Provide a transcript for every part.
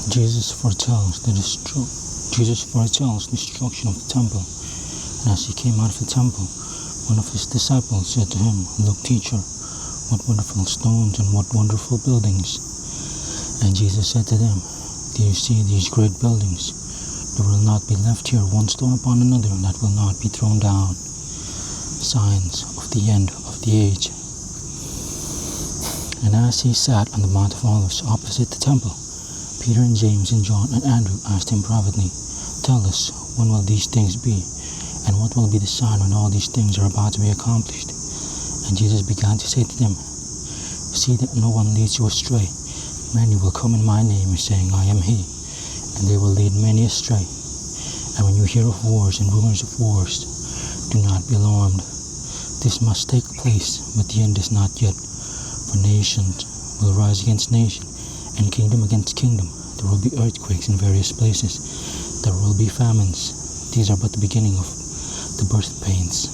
Jesus foretells the destruction of the temple. And as he came out of the temple, one of his disciples said to him, "Look, teacher, what wonderful stones and what wonderful buildings." And Jesus said to them, "Do you see these great buildings? There will not be left here one stone upon another that will not be thrown down." Signs of the end of the age. And as he sat on the Mount of Olives opposite the temple, Peter and James and John and Andrew asked him privately, "Tell us, when will these things be? And what will be the sign when all these things are about to be accomplished?" And Jesus began to say to them, "See that no one leads you astray. Many will come in my name, saying, 'I am he,' and they will lead many astray. And when you hear of wars and rumors of wars, do not be alarmed. This must take place, but the end is not yet. For nations will rise against nation, and kingdom against kingdom. There will be earthquakes in various places. There will be famines. These are but the beginning of the birth pains.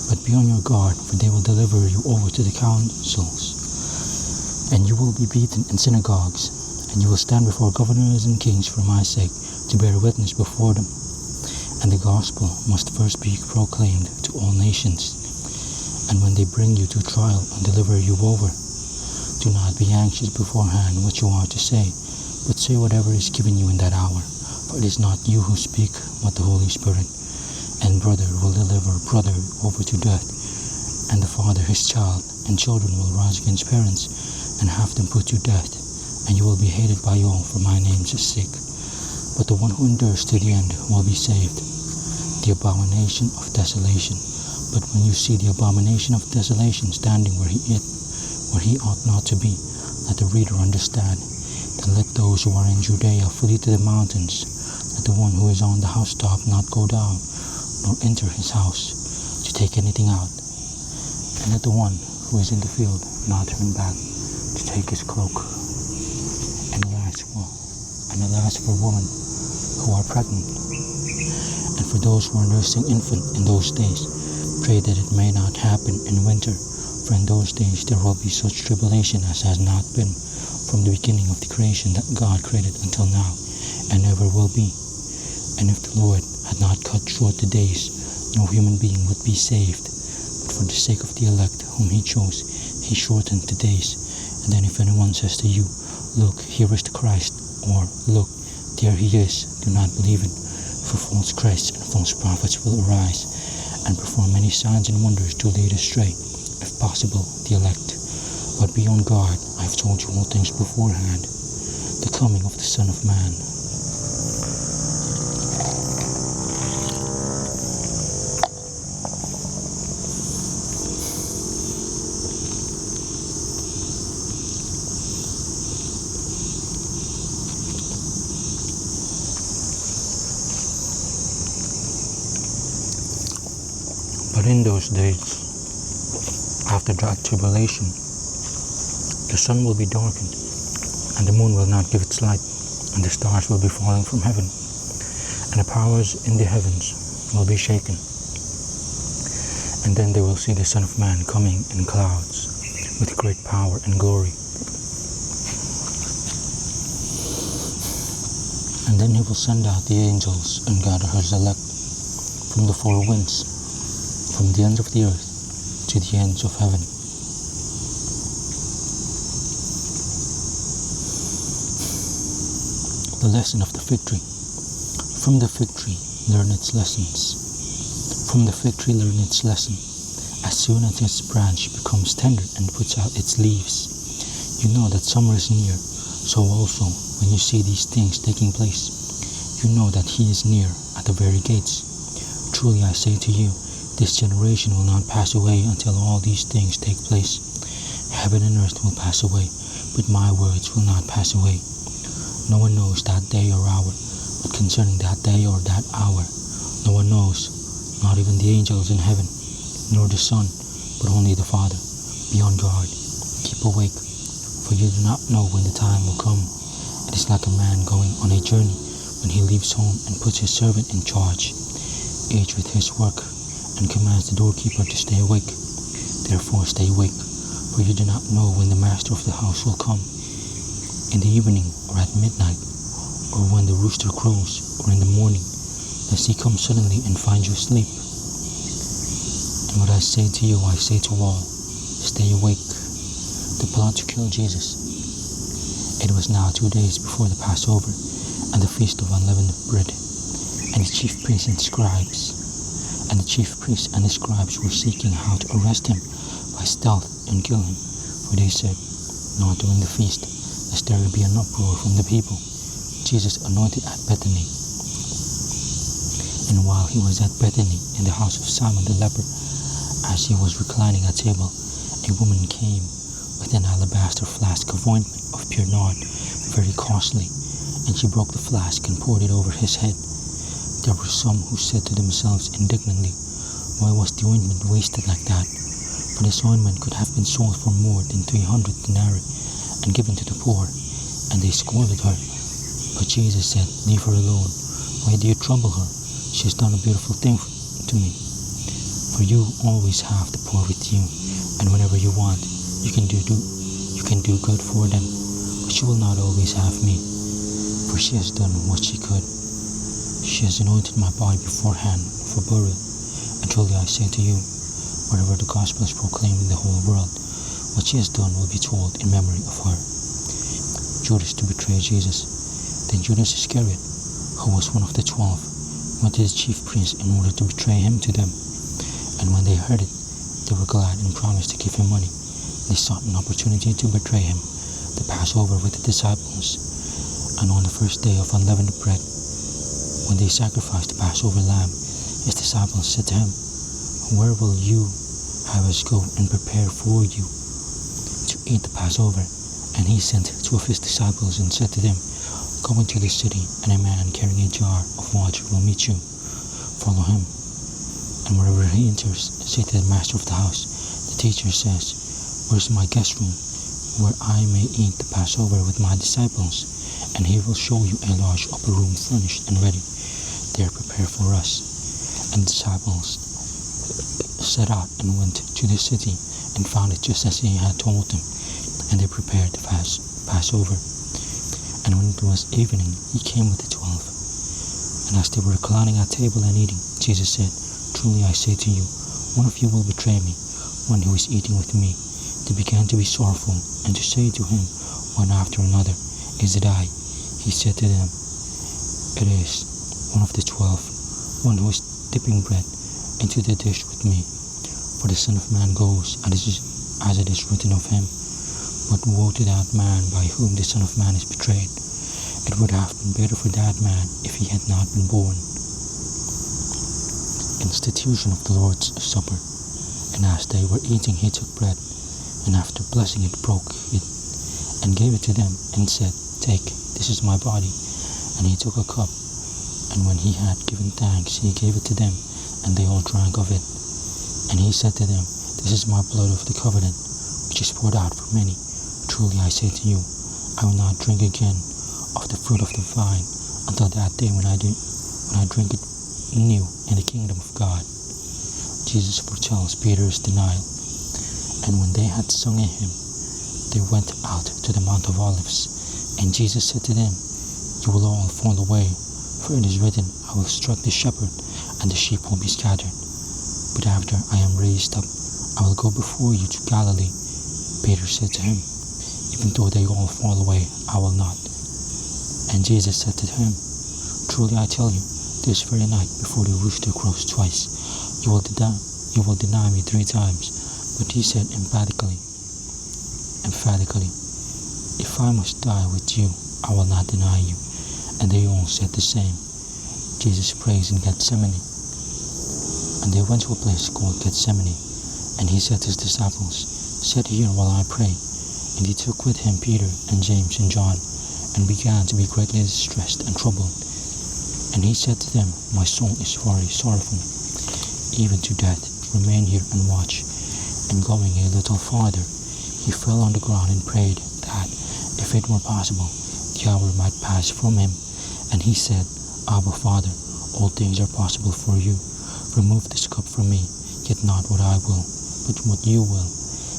But be on your guard, for they will deliver you over to the councils, and you will be beaten in synagogues, and you will stand before governors and kings for my sake, to bear witness before them. And the gospel must first be proclaimed to all nations. And when they bring you to trial and deliver you over, do not be anxious beforehand what you are to say, but say whatever is given you in that hour. For it is not you who speak, but the Holy Spirit. And brother will deliver brother over to death, and the father his child, and children will rise against parents, and have them put to death, and you will be hated by all for my name's sake. But the one who endures to the end will be saved. The abomination of desolation. But when you see the abomination of desolation standing where he ought not to be, let the reader understand. Then let those who are in Judea flee to the mountains. Let the one who is on the housetop not go down, nor enter his house to take anything out. And let the one who is in the field not turn back to take his cloak. And alas for women who are pregnant, and for those who are nursing infant in those days. Pray that it may not happen in winter, for in those days there will be such tribulation as has not been from the beginning of the creation that God created until now, and never will be. And if the Lord had not cut short the days, no human being would be saved. But for the sake of the elect whom he chose, he shortened the days. And then if anyone says to you, 'Look, here is the Christ,' or 'Look, there he is,' do not believe it. For false Christs and false prophets will arise, and perform many signs and wonders to lead astray, if possible, the elect. But be on guard, I have told you all things beforehand. The coming of the Son of Man. But in those days, after that tribulation, the sun will be darkened, and the moon will not give its light, and the stars will be falling from heaven, and the powers in the heavens will be shaken. And then they will see the Son of Man coming in clouds with great power and glory. And then he will send out the angels and gather his elect from the four winds, from the ends of the earth to the ends of heaven. The lesson of the fig tree. From the fig tree, learn its lessons. From the fig tree, learn its lesson. As soon as its branch becomes tender and puts out its leaves, you know that summer is near. So also, when you see these things taking place, you know that he is near at the very gates. Truly I say to you, this generation will not pass away until all these things take place. Heaven and earth will pass away, but my words will not pass away. No one knows that day or hour, but concerning that day or that hour, no one knows, not even the angels in heaven, nor the Son, but only the Father. Be on guard, keep awake, for you do not know when the time will come. It is like a man going on a journey when he leaves home and puts his servant in charge, each with his work, and commands the doorkeeper to stay awake. Therefore stay awake, for you do not know when the master of the house will come, in the evening or at midnight, or when the rooster crows, or in the morning, lest he come suddenly and find you asleep. And what I say to you, I say to all, stay awake. The plot to kill Jesus. It was now 2 days before the Passover and the feast of unleavened bread, and the chief priests and the scribes were seeking how to arrest him by stealth and kill him, for they said, not during the feast, lest there be an uproar from the people. Jesus anointed at Bethany. And while he was at Bethany in the house of Simon the leper, as he was reclining at table, a woman came with an alabaster flask of ointment of pure nard, very costly, and she broke the flask and poured it over his head. There were some who said to themselves indignantly, why was the ointment wasted like that? For this ointment could have been sold for more than 300 denarii and given to the poor. And they scolded her. But Jesus said, leave her alone. Why do you trouble her? She has done a beautiful thing to me. For you always have the poor with you, and whenever you want, you can do good for them. But you will not always have me, for she has done what she could. She has anointed my body beforehand for burial. And truly I say to you, wherever the gospel is proclaimed in the whole world, what she has done will be told in memory of her. Judas to betray Jesus. Then Judas Iscariot, who was one of the 12, went to the chief priests in order to betray him to them. And when they heard it, they were glad and promised to give him money. They sought an opportunity to betray him, the Passover with the disciples. And on the first day of unleavened bread, when they sacrificed the Passover lamb, his disciples said to him, where will you have us go and prepare for you to eat the Passover? And he sent 2 of his disciples and said to them, go into the city, and a man carrying a jar of water will meet you. Follow him. And wherever he enters, say to the master of the house, the teacher says, where's my guest room, where I may eat the Passover with my disciples? And he will show you a large upper room furnished and ready. There prepare for us. And the disciples set out and went to the city and found it just as he had told them. And they prepared the Passover. And when it was evening, he came with the 12. And as they were reclining at table and eating, Jesus said, truly I say to you, one of you will betray me, one who is eating with me. They began to be sorrowful and to say to him one after another, is it I? He said to them, it is one of the 12, one who is dipping bread into the dish with me. For the Son of Man goes as it is written of him. But woe to that man by whom the Son of Man is betrayed. It would have been better for that man if he had not been born. Institution of the Lord's Supper. And as they were eating, he took bread, and after blessing it, broke it, and gave it to them, and said, take, this is my body. And he took a cup, and when he had given thanks, he gave it to them, and they all drank of it. And he said to them, this is my blood of the covenant, which is poured out for many. Truly I say to you, I will not drink again of the fruit of the vine until that day when I drink it new in the kingdom of God. Jesus foretells Peter's denial. And when they had sung a hymn, they went out to the Mount of Olives. And Jesus said to them, you will all fall away, for it is written, I will strike the shepherd, and the sheep will be scattered. But after I am raised up, I will go before you to Galilee. Peter said to him, even though they all fall away, I will not. And Jesus said to him, truly I tell you, this very night before the rooster crows twice, you will deny me 3 times. But he said emphatically, if I must die with you, I will not deny you. And they all said the same. Jesus prays in Gethsemane. And they went to a place called Gethsemane. And he said to his disciples, sit here while I pray. And he took with him Peter and James and John, and began to be greatly distressed and troubled. And he said to them, my soul is very sorrowful, even to death. Remain here and watch. And going a little farther, he fell on the ground and prayed that, if it were possible, the hour might pass from him. And he said, Abba, Father, all things are possible for you. Remove this cup from me, yet not what I will, but what you will.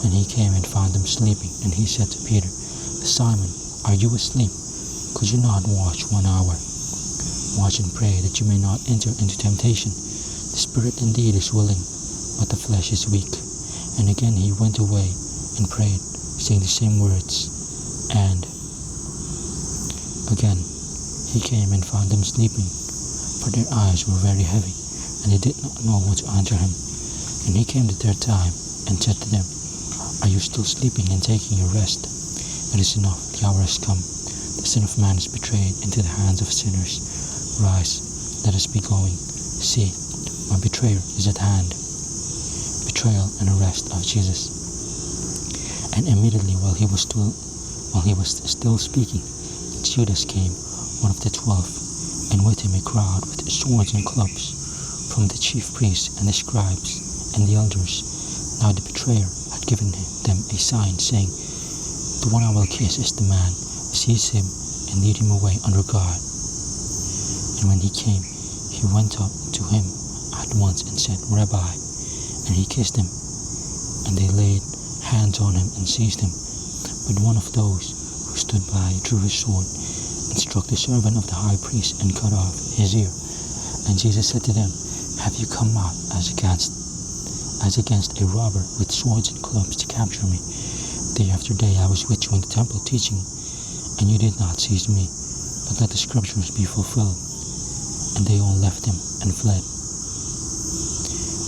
And he came and found them sleeping. And he said to Peter, Simon, are you asleep? Could you not watch 1 hour? Watch and pray that you may not enter into temptation. The spirit indeed is willing, but the flesh is weak. And again he went away and prayed, saying the same words. And again he came and found them sleeping, for their eyes were very heavy, and they did not know what to answer him. And he came the third time and said to them, Are you still sleeping and taking your rest? It is enough, the hour has come. The Son of Man is betrayed into the hands of sinners. Rise, let us be going. See, my betrayer is at hand. Betrayal and arrest of Jesus. And immediately while he was still speaking, Judas came, one of the 12, and with him a crowd with swords and clubs, from the chief priests and the scribes and the elders. Now the betrayer had given them a sign, saying, The one I will kiss is the man. Seize him and lead him away under guard. And when he came, he went up to him at once and said, Rabbi. And he kissed him. And they laid hands on him and seized him. But one of those who stood by drew his sword and struck the servant of the high priest and cut off his ear. And Jesus said to them, Have you come out as against a robber with swords and clubs to capture me? Day after day I was with you in the temple teaching, and you did not seize me, but let the scriptures be fulfilled. And they all left him and fled.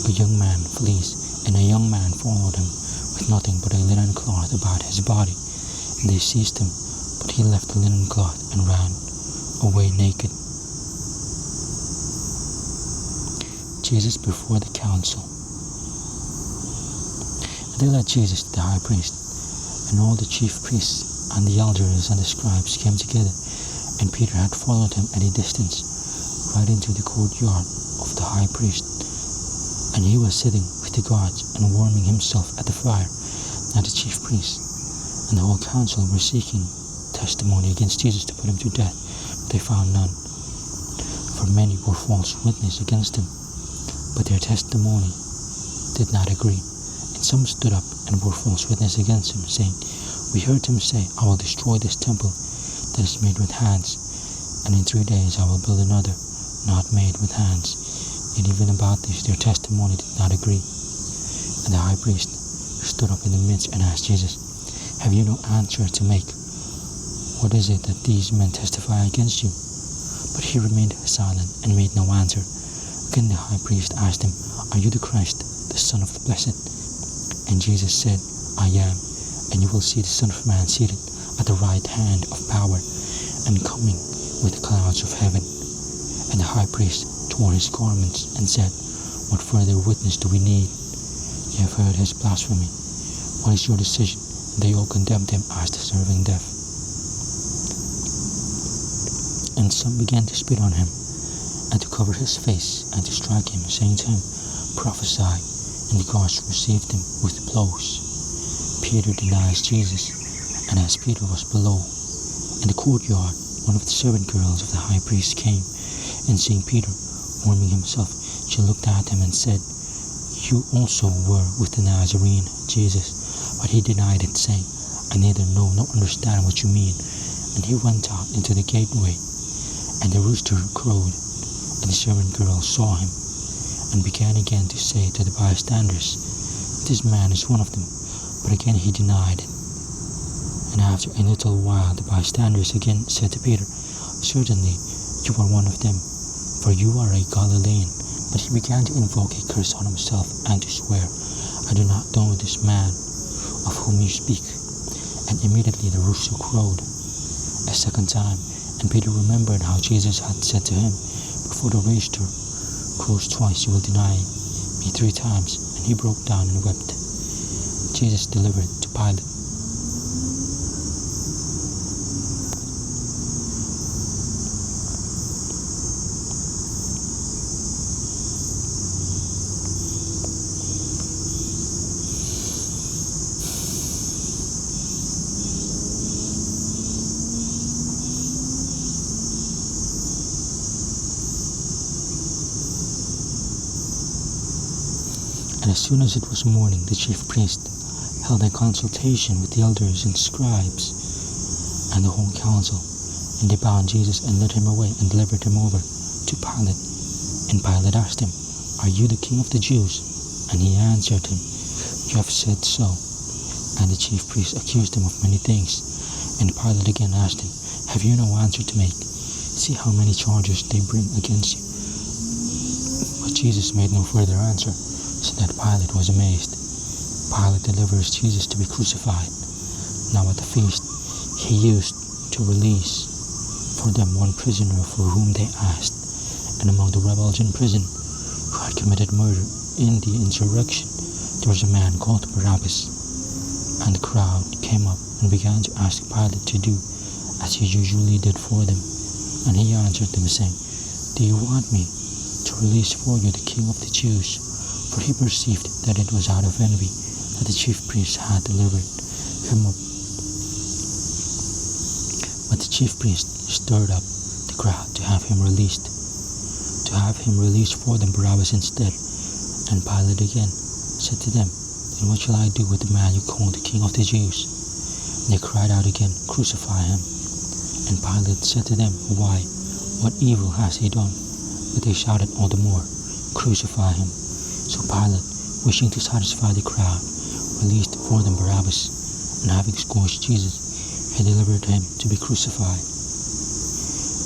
A young man flees, and a young man followed him with nothing but a linen cloth about his body. And they seized him, but he left the linen cloth and ran away naked. Jesus before the council. And they led Jesus to the high priest, and all the chief priests and the elders and the scribes came together, and Peter had followed him at a distance, right into the courtyard of the high priest. And he was sitting with the guards and warming himself at the fire. Now the chief priests and the whole council were seeking testimony against Jesus to put him to death, but they found none. For many were false witnesses against him, but their testimony did not agree. And some stood up and bore false witness against him, saying, We heard him say, I will destroy this temple that is made with hands, and in 3 days I will build another, not made with hands. Yet even about this their testimony did not agree. And the high priest stood up in the midst and asked Jesus, Have you no answer to make? What is it that these men testify against you? But he remained silent and made no answer. Again the high priest asked him, Are you the Christ, the Son of the Blessed? And Jesus said, I am, and you will see the Son of Man seated at the right hand of power, and coming with the clouds of heaven. And the high priest tore his garments and said, What further witness do we need? You have heard his blasphemy. What is your decision? And they all condemned him as deserving death. And some began to spit on him, and to cover his face, and to strike him, saying to him, Prophesy. And the guards received him with blows. Peter denies Jesus, and as Peter was below in the courtyard, one of the servant girls of the high priest came, and seeing Peter warming himself, she looked at him and said, You also were with the Nazarene, Jesus. But he denied it, saying, I neither know nor understand what you mean. And he went out into the gateway, and the rooster crowed, and the servant girl saw him, and began again to say to the bystanders, This man is one of them. But again he denied it. And after a little while the bystanders again said to Peter, Certainly you are one of them, for you are a Galilean. But he began to invoke a curse on himself and to swear, I do not know this man of whom you speak. And immediately the rooster crowed a second time, and Peter remembered how Jesus had said to him, Before the rooster crows twice you will deny me 3 times. And he broke down and wept. Jesus delivered to Pilate. And as soon as it was morning, the chief priest held a consultation with the elders and scribes and the whole council. And they bound Jesus and led him away and delivered him over to Pilate. And Pilate asked him, "Are you the king of the Jews?" And he answered him, "You have said so." And the chief priests accused him of many things. And Pilate again asked him, "Have you no answer to make? See how many charges they bring against you." But Jesus made no further answer, so that Pilate was amazed. Pilate delivers Jesus to be crucified. Now at the feast, he used to release for them one prisoner for whom they asked. And among the rebels in prison who had committed murder in the insurrection, there was a man called Barabbas. And the crowd came up and began to ask Pilate to do as he usually did for them. And he answered them, saying, "Do you want me to release for you the king of the Jews?" For he perceived that it was out of envy that the chief priests had delivered him up. But the chief priests stirred up the crowd to have him released for them Barabbas instead. And Pilate again said to them, "Then what shall I do with the man you call the king of the Jews?" And they cried out again, "Crucify him." And Pilate said to them, "Why? What evil has he done?" But they shouted all the more, "Crucify him." So Pilate, wishing to satisfy the crowd, released for them Barabbas, and having scourged Jesus, he delivered him to be crucified.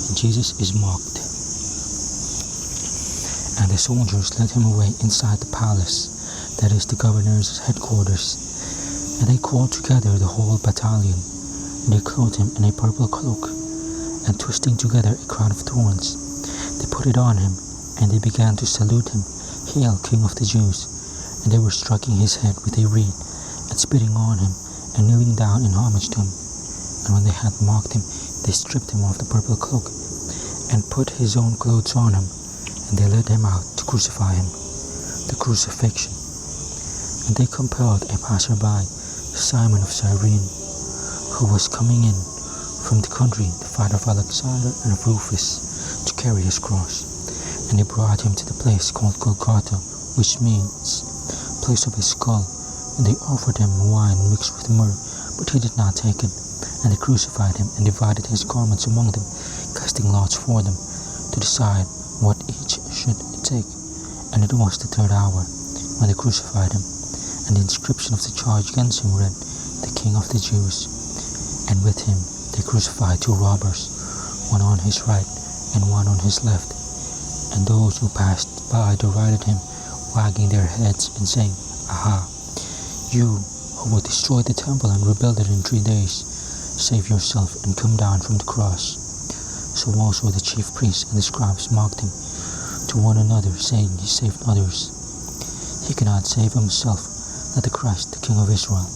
And Jesus is mocked. And the soldiers led him away inside the palace, that is the governor's headquarters. And they called together the whole battalion, and they clothed him in a purple cloak, and twisting together a crown of thorns, they put it on him, and they began to salute him, "Hail, King of the Jews!" And they were striking his head with a reed, and spitting on him, and kneeling down in homage to him. And when they had mocked him, they stripped him of the purple cloak, and put his own clothes on him, and they led him out to crucify him. The crucifixion. And they compelled a passerby, Simon of Cyrene, who was coming in from the country, the father of Alexander and of Rufus, to carry his cross. And they brought him to the place called Golgotha, which means place of a skull. And they offered him wine mixed with myrrh, but he did not take it. And they crucified him and divided his garments among them, casting lots for them to decide what each should take. And it was the third hour when they crucified him. And the inscription of the charge against him read, "The King of the Jews." And with him they crucified two robbers, one on his right and one on his left. And those who passed by derided him, wagging their heads and saying, "Aha! You who would destroy the temple and rebuild it in 3 days, save yourself and come down from the cross." So also the chief priests and the scribes mocked him to one another, saying, "He saved others. He cannot save himself. Let the Christ, the King of Israel,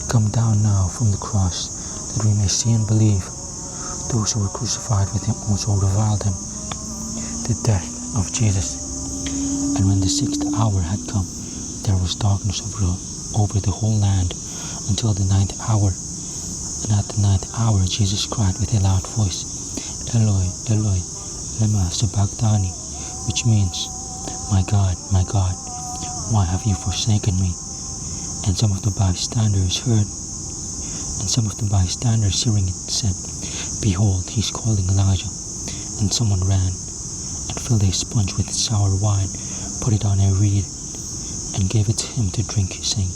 come down now from the cross, that we may see and believe." Those who were crucified with him also reviled him. The death of Jesus. And when the 6th hour had come, there was darkness over the whole land until the 9th hour. And at the 9th hour Jesus cried with a loud voice, "Eloi, Eloi, lema sabachthani," which means, my God, why have you forsaken me?" And some of the bystanders hearing it said, "Behold, he is calling Elijah." And someone ran and filled a sponge with sour wine, put it on a reed, and gave it to him to drink, saying,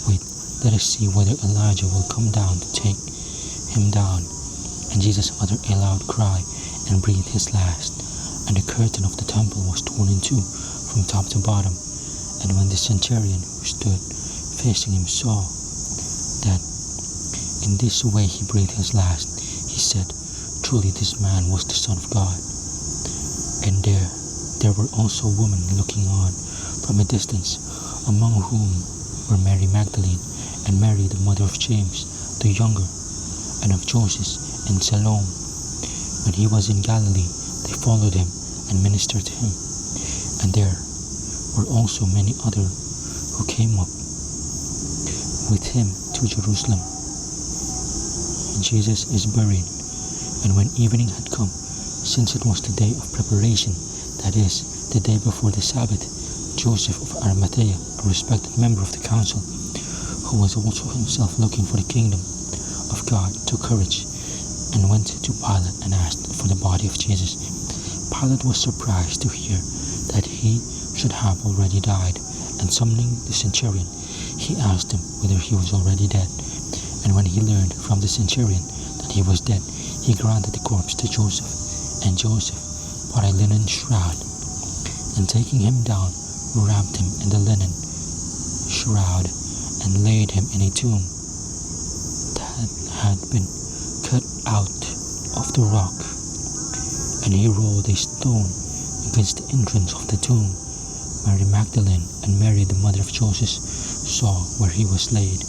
"Wait, let us see whether Elijah will come down to take him down." And Jesus uttered a loud cry and breathed his last, and the curtain of the temple was torn in two from top to bottom. And when the centurion who stood facing him saw that in this way he breathed his last, he said, "Truly this man was the Son of God." And there were also women looking on from a distance, among whom were Mary Magdalene, and Mary the mother of James the younger, and of Joses, and Salome. When he was in Galilee, they followed him and ministered to him. And there were also many others who came up with him to Jerusalem. And Jesus is buried. And when evening had come, since it was the day of preparation, that is, the day before the Sabbath, Joseph of Arimathea, a respected member of the council, who was also himself looking for the kingdom of God, took courage and went to Pilate and asked for the body of Jesus. Pilate was surprised to hear that he should have already died, and summoning the centurion, he asked him whether he was already dead. And when he learned from the centurion that he was dead, he granted the corpse to Joseph, and Joseph bought a linen shroud, and taking him down, wrapped him in the linen shroud, and laid him in a tomb that had been cut out of the rock. And he rolled a stone against the entrance of the tomb. Mary Magdalene and Mary, the mother of Joseph, saw where he was laid,